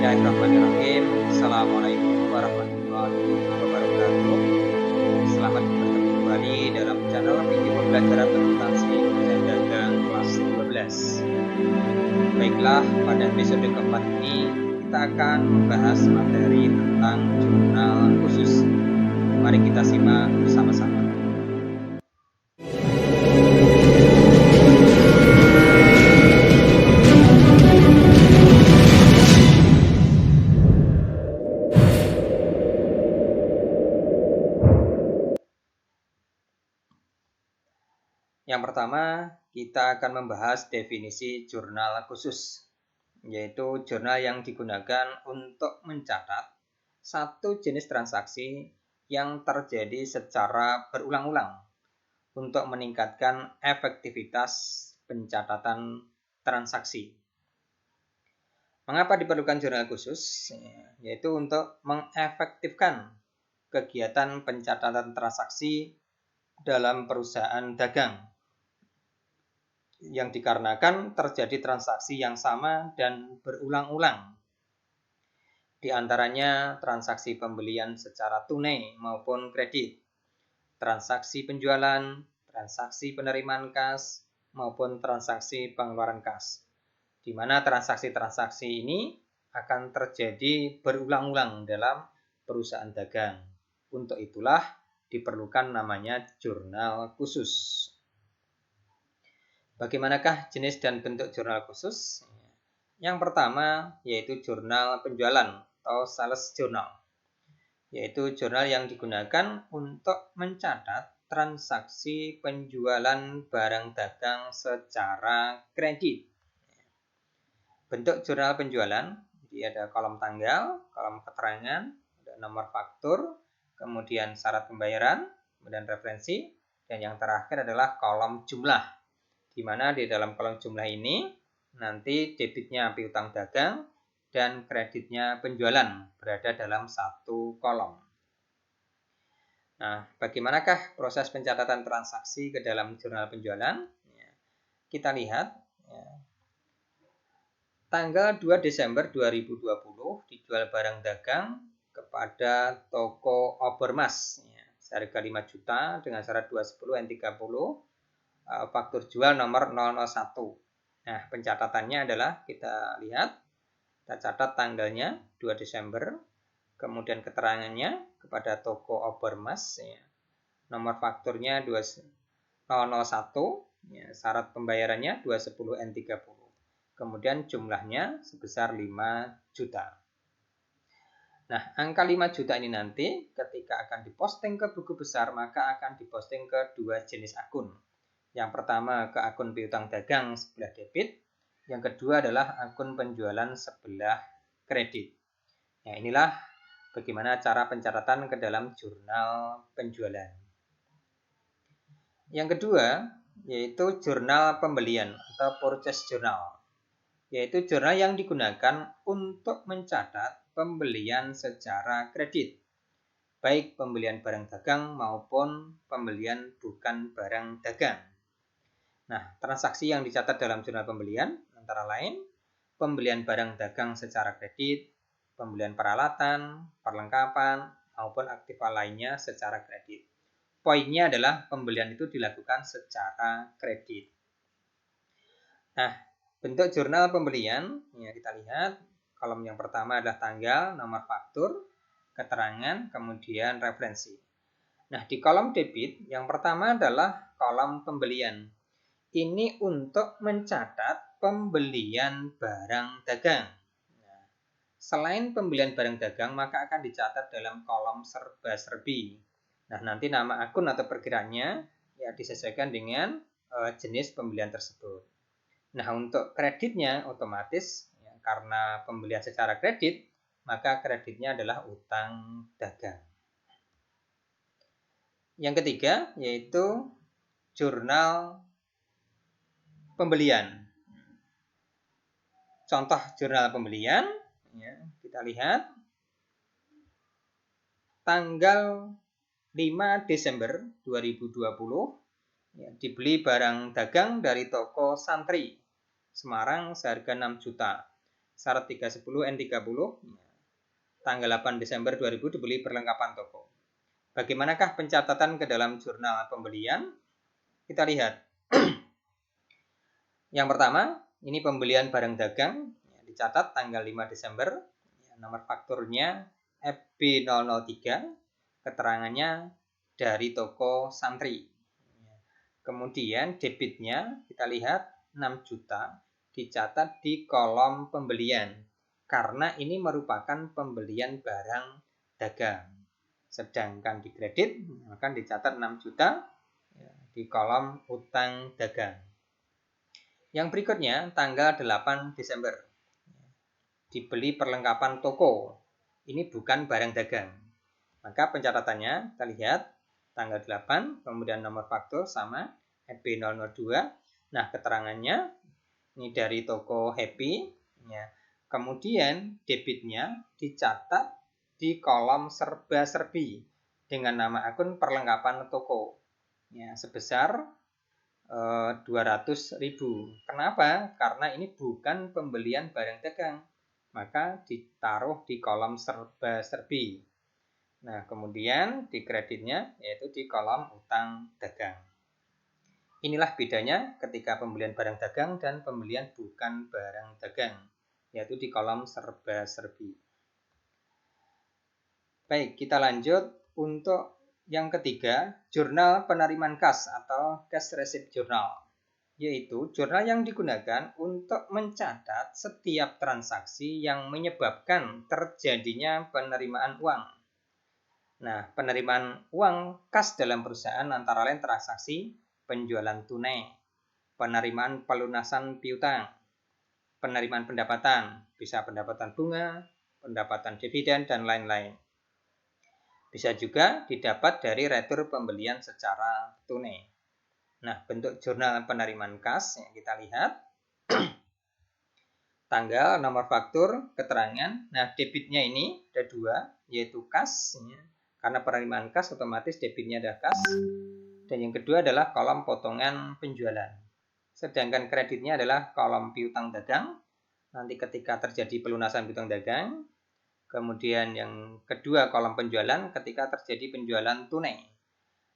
Bismillahirrahmanirrahim. Assalamualaikum warahmatullahi wabarakatuh. Selamat bertemu kembali dalam channel video pembelajaran akuntansi dan dagang kelas 12. Baiklah, pada episode keempat ini kita akan membahas materi tentang jurnal khusus. Mari kita simak bersama-sama. Yang pertama, kita akan membahas definisi jurnal khusus, yaitu jurnal yang digunakan untuk mencatat satu jenis transaksi yang terjadi secara berulang-ulang untuk meningkatkan efektivitas pencatatan transaksi. Mengapa diperlukan jurnal khusus? Yaitu untuk mengefektifkan kegiatan pencatatan transaksi dalam perusahaan dagang, yang dikarenakan terjadi transaksi yang sama dan berulang-ulang. Di antaranya transaksi pembelian secara tunai maupun kredit, transaksi penjualan, transaksi penerimaan kas, maupun transaksi pengeluaran kas. Di mana transaksi-transaksi ini akan terjadi berulang-ulang dalam perusahaan dagang. Untuk itulah diperlukan namanya jurnal khusus. Bagaimanakah jenis dan bentuk jurnal khusus? Yang pertama yaitu jurnal penjualan atau sales journal, yaitu jurnal yang digunakan untuk mencatat transaksi penjualan barang dagang secara kredit. Bentuk jurnal penjualan, jadi ada kolom tanggal, kolom keterangan, ada nomor faktur, kemudian syarat pembayaran, kemudian referensi, dan yang terakhir adalah kolom jumlah, di mana di dalam kolom jumlah ini nanti debitnya piutang dagang dan kreditnya penjualan berada dalam satu kolom. Nah, bagaimanakah proses pencatatan transaksi ke dalam jurnal penjualan? Kita lihat, tanggal 2 Desember 2020 dijual barang dagang kepada toko Obermas, seharga 5 juta dengan syarat 210 N30, faktur jual nomor 001. Nah, pencatatannya adalah kita lihat, kita catat tanggalnya 2 Desember, kemudian keterangannya kepada toko Obermas, nomor fakturnya 001, syarat pembayarannya 210 N30, kemudian jumlahnya sebesar 5 juta. Nah, angka 5 juta ini nanti ketika akan diposting ke buku besar, maka akan diposting ke dua jenis akun. Yang pertama ke akun piutang dagang sebelah debit, yang kedua adalah akun penjualan sebelah kredit. Nah, inilah bagaimana cara pencatatan ke dalam jurnal penjualan. Yang kedua yaitu jurnal pembelian atau purchase journal, yaitu jurnal yang digunakan untuk mencatat pembelian secara kredit, baik pembelian barang dagang maupun pembelian bukan barang dagang. Nah, transaksi yang dicatat dalam jurnal pembelian antara lain pembelian barang dagang secara kredit, pembelian peralatan, perlengkapan, maupun aktiva lainnya secara kredit. Poinnya adalah pembelian itu dilakukan secara kredit. Nah, bentuk jurnal pembelian, kita lihat kolom yang pertama adalah tanggal, nomor faktur, keterangan, kemudian referensi. Nah, di kolom debit yang pertama adalah kolom pembelian. Ini untuk mencatat pembelian barang dagang. Nah, selain pembelian barang dagang, maka akan dicatat dalam kolom serba-serbi. Nah, nanti nama akun atau perkiraannya disesuaikan dengan jenis pembelian tersebut. Nah, untuk kreditnya otomatis karena pembelian secara kredit, maka kreditnya adalah utang dagang. Yang ketiga yaitu jurnal pembelian. Contoh jurnal pembelian, kita lihat tanggal 5 Desember 2020 dibeli barang dagang dari toko Santri Semarang seharga 6 juta. syarat 310 N30, tanggal 8 Desember 2000 dibeli perlengkapan toko. Bagaimanakah pencatatan ke dalam jurnal pembelian? Kita lihat. Yang pertama, ini pembelian barang dagang, dicatat tanggal 5 Desember, nomor fakturnya FB003, keterangannya dari toko Santri. Kemudian debitnya kita lihat 6 juta, dicatat di kolom pembelian, karena ini merupakan pembelian barang dagang. Sedangkan di kredit akan dicatat 6 juta di kolom utang dagang. Yang berikutnya tanggal 8 Desember. Dibeli perlengkapan toko. Ini bukan barang dagang. Maka pencatatannya kita lihat tanggal 8, kemudian nomor faktur sama FB002. Nah, keterangannya ini dari toko Happy. Kemudian debitnya dicatat di kolom serba-serbi dengan nama akun perlengkapan toko sebesar 200.000. Kenapa? Karena ini bukan pembelian barang dagang, maka ditaruh di kolom serba-serbi. Nah, kemudian di kreditnya yaitu di kolom utang dagang. Inilah bedanya ketika pembelian barang dagang dan pembelian bukan barang dagang, yaitu di kolom serba-serbi. Baik, kita lanjut untuk yang ketiga, jurnal penerimaan kas atau cash receipt journal, yaitu jurnal yang digunakan untuk mencatat setiap transaksi yang menyebabkan terjadinya penerimaan uang. Nah, penerimaan uang kas dalam perusahaan antara lain transaksi penjualan tunai, penerimaan pelunasan piutang, penerimaan pendapatan, bisa pendapatan bunga, pendapatan dividen, dan lain-lain. Bisa juga didapat dari retur pembelian secara tunai. Nah, bentuk jurnal penerimaan kas yang kita lihat. Tanggal, nomor faktur, keterangan. Nah, debitnya ini ada dua, yaitu kas. Karena penerimaan kas otomatis debitnya ada kas. Dan yang kedua adalah kolom potongan penjualan. Sedangkan kreditnya adalah kolom piutang dagang. Nanti ketika terjadi pelunasan piutang dagang. Kemudian yang kedua kolom penjualan ketika terjadi penjualan tunai.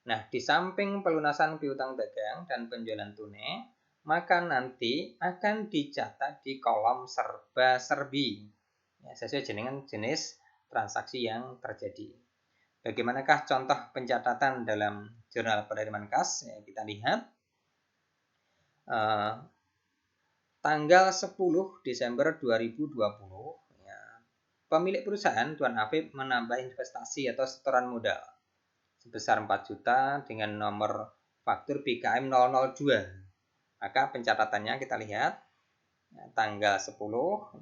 Nah, di samping pelunasan piutang dagang dan penjualan tunai, maka nanti akan dicatat di kolom serba-serbi. Sesuai dengan jenis transaksi yang terjadi. Bagaimanakah contoh pencatatan dalam jurnal penerimaan kas? Kita lihat. Tanggal 10 Desember 2020. Pemilik perusahaan, Tuan Afif, menambah investasi atau setoran modal sebesar 4 juta dengan nomor faktur BKM 002. Maka pencatatannya kita lihat tanggal 10,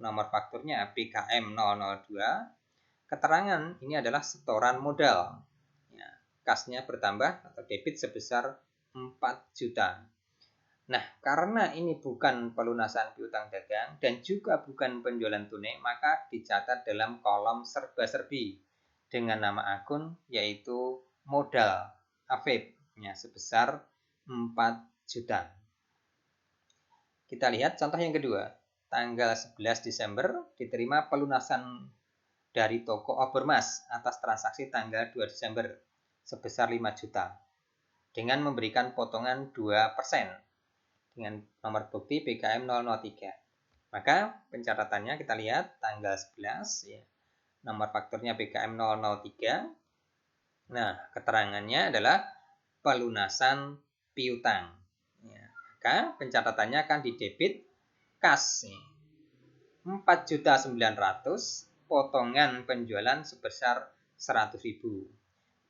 nomor fakturnya BKM 002. Keterangan ini adalah setoran modal. Kasnya bertambah atau debit sebesar 4 juta. Nah, karena ini bukan pelunasan piutang dagang dan juga bukan penjualan tunai, maka dicatat dalam kolom serba-serbi dengan nama akun yaitu modal Afif sebesar 4 juta. Kita lihat contoh yang kedua. Tanggal 11 Desember diterima pelunasan dari toko Obermas atas transaksi tanggal 2 Desember sebesar 5 juta dengan memberikan potongan 2%. Dengan nomor bukti BKM 003. Maka pencatatannya kita lihat tanggal 11, nomor fakturnya BKM 003. Nah, keterangannya adalah pelunasan piutang. Maka pencatatannya akan didebit kas 4.900.000, potongan penjualan sebesar 100.000.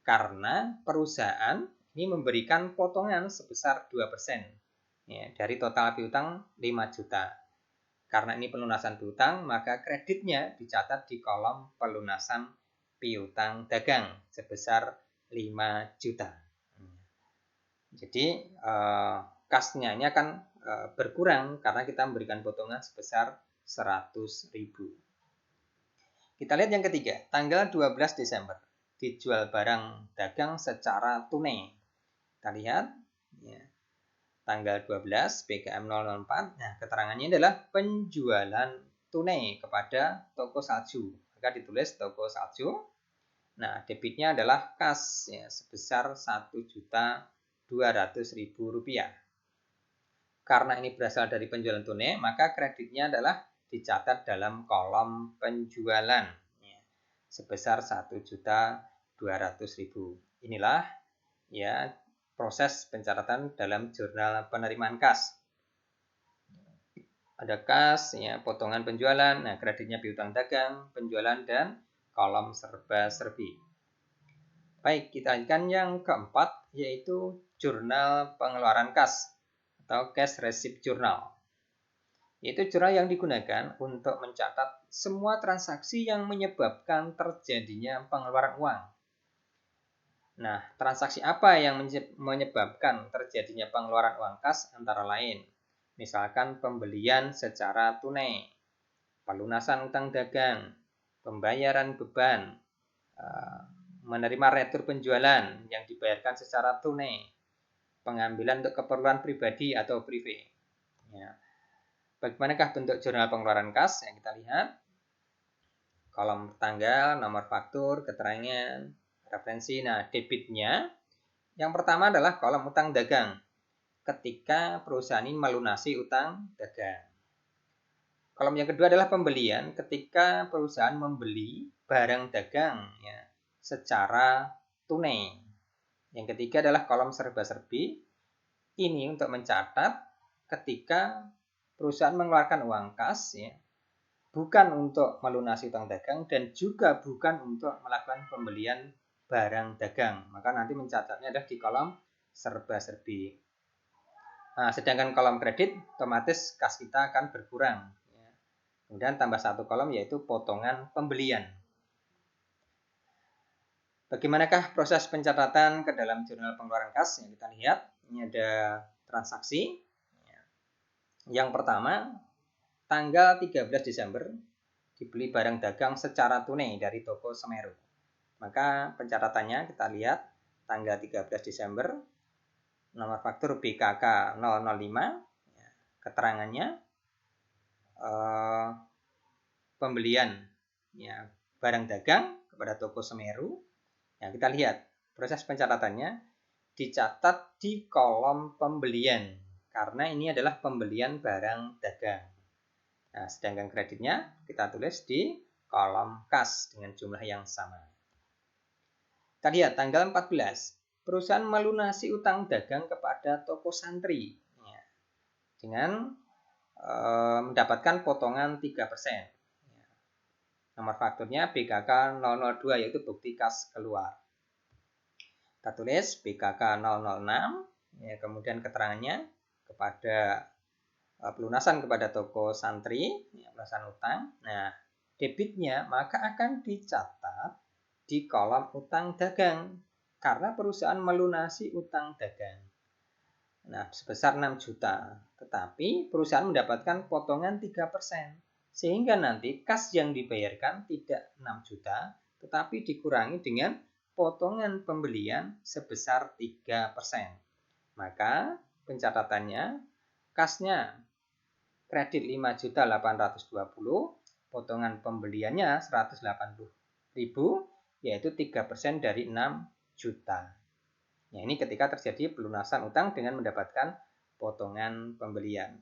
Karena perusahaan ini memberikan potongan sebesar 2%. Dari total piutang 5 juta. Karena ini pelunasan piutang, maka kreditnya dicatat di kolom pelunasan piutang dagang sebesar 5 juta. Jadi kasnya ini akan berkurang karena kita memberikan potongan sebesar 100.000. Kita lihat yang ketiga, tanggal 12 Desember dijual barang dagang secara tunai. Kita lihat tanggal 12 BKM 004. Nah, keterangannya adalah penjualan tunai kepada toko salju, maka ditulis toko salju. Nah, debitnya adalah kas ya, sebesar Rp1.200.000. Karena ini berasal dari penjualan tunai, maka kreditnya adalah dicatat dalam kolom penjualan ya, sebesar Rp1.200.000. Inilah ya proses pencatatan dalam jurnal penerimaan kas. Ada kas, ya, potongan penjualan, nah kreditnya piutang dagang, penjualan, dan kolom serba-serbi. Baik, kita lanjutkan yang keempat, yaitu jurnal pengeluaran kas atau cash receipt journal. Itu jurnal yang digunakan untuk mencatat semua transaksi yang menyebabkan terjadinya pengeluaran uang. Nah, transaksi apa yang menyebabkan terjadinya pengeluaran uang kas antara lain? Misalkan pembelian secara tunai, pelunasan utang dagang, pembayaran beban, menerima retur penjualan yang dibayarkan secara tunai, pengambilan untuk keperluan pribadi atau privé. Ya. Bagaimanakah bentuk jurnal pengeluaran kas? Yang kita lihat kolom tanggal, nomor faktur, keterangan, referensi. Nah, debitnya yang pertama adalah kolom utang dagang ketika perusahaan ini melunasi utang dagang. Kolom yang kedua adalah pembelian ketika perusahaan membeli barang dagang ya, secara tunai. Yang ketiga adalah kolom serba-serbi. Ini untuk mencatat ketika perusahaan mengeluarkan uang kas ya, bukan untuk melunasi utang dagang dan juga bukan untuk melakukan pembelian barang dagang. Maka nanti mencatatnya adalah di kolom serba-serbi. Nah, sedangkan kolom kredit otomatis kas kita akan berkurang. Kemudian tambah satu kolom yaitu potongan pembelian. Bagaimanakah proses pencatatan ke dalam jurnal pengeluaran kas? Yang kita lihat, ini ada transaksi. Yang pertama, tanggal 13 Desember dibeli barang dagang secara tunai dari toko Semeru. Maka pencatatannya kita lihat tanggal 13 Desember, nomor faktur BKK 005, keterangannya pembelian ya, barang dagang kepada toko Semeru. Nah, kita lihat proses pencatatannya dicatat di kolom pembelian karena ini adalah pembelian barang dagang. Nah, sedangkan kreditnya kita tulis di kolom kas dengan jumlah yang sama. Kita lihat tanggal 14, perusahaan melunasi utang dagang kepada toko santri ya, dengan mendapatkan potongan 3%. Nomor fakturnya BKK 002 yaitu bukti kas keluar. Kita tulis BKK 006 ya, kemudian keterangannya kepada pelunasan kepada toko santri, ya, pelunasan utang. Nah, debitnya maka akan dicatat di kolom utang dagang karena perusahaan melunasi utang dagang. Nah, sebesar 6 juta. Tetapi perusahaan mendapatkan potongan 3%. Sehingga nanti kas yang dibayarkan tidak 6 juta, tetapi dikurangi dengan potongan pembelian sebesar 3%. Maka pencatatannya, kasnya kredit 5.820, potongan pembeliannya 180.000, yaitu 3% dari 6 juta. Nah, ini ketika terjadi pelunasan utang dengan mendapatkan potongan pembelian.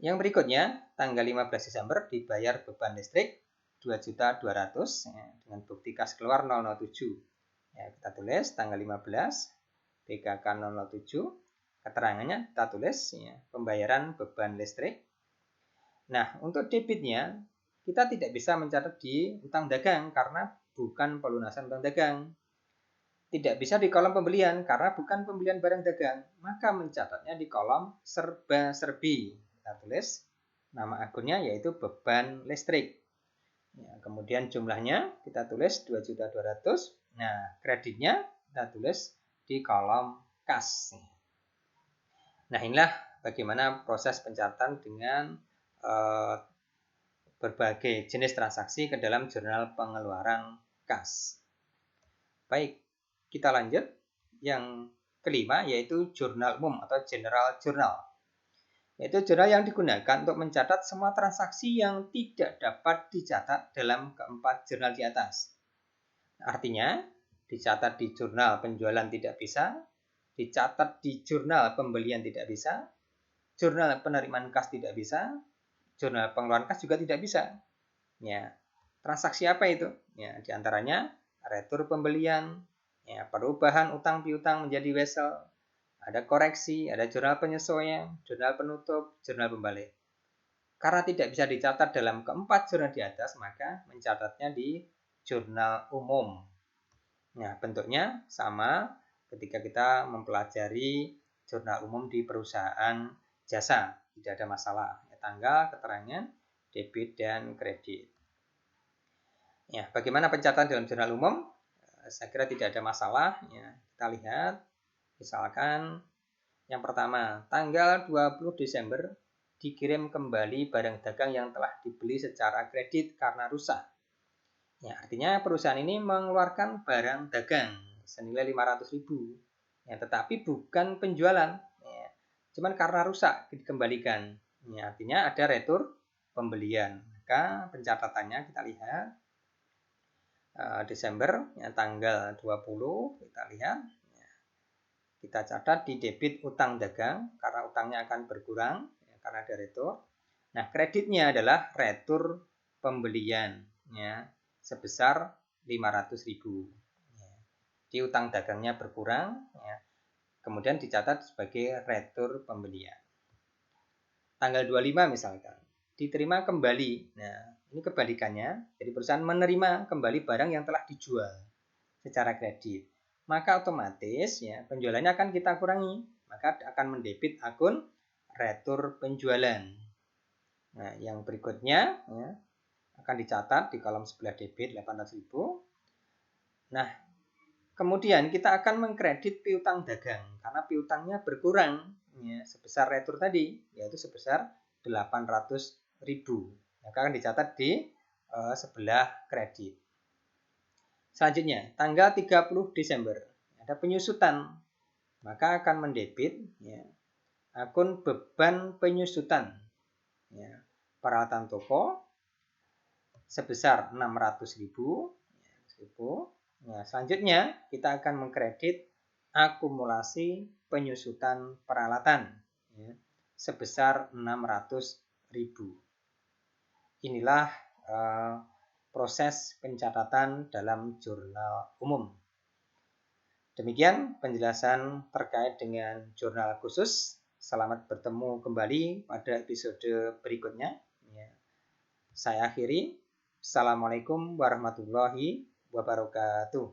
Yang berikutnya, tanggal 15 Desember dibayar beban listrik 2.200.000 ya, dengan bukti kas keluar 007. Ya, kita tulis tanggal 15 BKK 007. Keterangannya kita tulis ya, pembayaran beban listrik. Nah, untuk debitnya kita tidak bisa mencatat di utang dagang karena bukan pelunasan utang dagang. Tidak bisa di kolom pembelian karena bukan pembelian barang dagang. Maka mencatatnya di kolom serba-serbi. Kita tulis nama akunnya yaitu beban listrik. Ya, kemudian jumlahnya kita tulis 2.200.000. Nah, kreditnya kita tulis di kolom kas. Nah, inilah bagaimana proses pencatatan dengan berbagai jenis transaksi ke dalam jurnal pengeluaran kas. Baik, kita lanjut yang kelima yaitu jurnal umum atau general journal. Yaitu jurnal yang digunakan untuk mencatat semua transaksi yang tidak dapat dicatat dalam keempat jurnal di atas. Artinya, dicatat di jurnal penjualan tidak bisa, dicatat di jurnal pembelian tidak bisa, jurnal penerimaan kas tidak bisa, jurnal pengeluaran kas juga tidak bisa. Ya, transaksi apa itu? Ya, diantaranya retur pembelian, ya, perubahan utang piutang menjadi wesel, ada koreksi, ada jurnal penyesuaian, jurnal penutup, jurnal pembalik. Karena tidak bisa dicatat dalam keempat jurnal di atas, maka mencatatnya di jurnal umum. Nah, bentuknya sama ketika kita mempelajari jurnal umum di perusahaan jasa, tidak ada masalah. Ya, tanggal, keterangan, debit, dan kredit. Ya, bagaimana pencatatan dalam jurnal umum? Saya kira tidak ada masalah. Ya, kita lihat, misalkan yang pertama, tanggal 20 Desember dikirim kembali barang dagang yang telah dibeli secara kredit karena rusak. Ya, artinya perusahaan ini mengeluarkan barang dagang senilai 500.000. Ya, tetapi bukan penjualan. Ya, cuman karena rusak dikembalikan. Ya, artinya ada retur pembelian. Maka pencatatannya kita lihat Desember ya, tanggal 20 kita lihat ya, kita catat di debit utang dagang karena utangnya akan berkurang ya, karena ada retur. Nah, kreditnya adalah retur pembelian ya, sebesar 500.000 ya. Di utang dagangnya berkurang ya, kemudian dicatat sebagai retur pembelian. Tanggal 25 misalkan diterima kembali. Nah, ini kebalikannya. Jadi perusahaan menerima kembali barang yang telah dijual secara kredit. Maka otomatis ya penjualannya akan kita kurangi. Maka akan mendebit akun retur penjualan. Nah, yang berikutnya ya, akan dicatat di kolom sebelah debit 800.000. Nah, kemudian kita akan mengkredit piutang dagang karena piutangnya berkurang ya, sebesar retur tadi, yaitu sebesar 800.000. Maka akan dicatat di sebelah kredit. Selanjutnya, tanggal 30 Desember ada penyusutan, maka akan mendebit ya, akun beban penyusutan ya, peralatan toko sebesar 600.000. Nah, selanjutnya kita akan mengkredit akumulasi penyusutan peralatan ya, sebesar 600.000. Inilah proses pencatatan dalam jurnal umum. Demikian penjelasan terkait dengan jurnal khusus. Selamat bertemu kembali pada episode berikutnya. Ya. Saya akhiri. Assalamualaikum warahmatullahi wabarakatuh.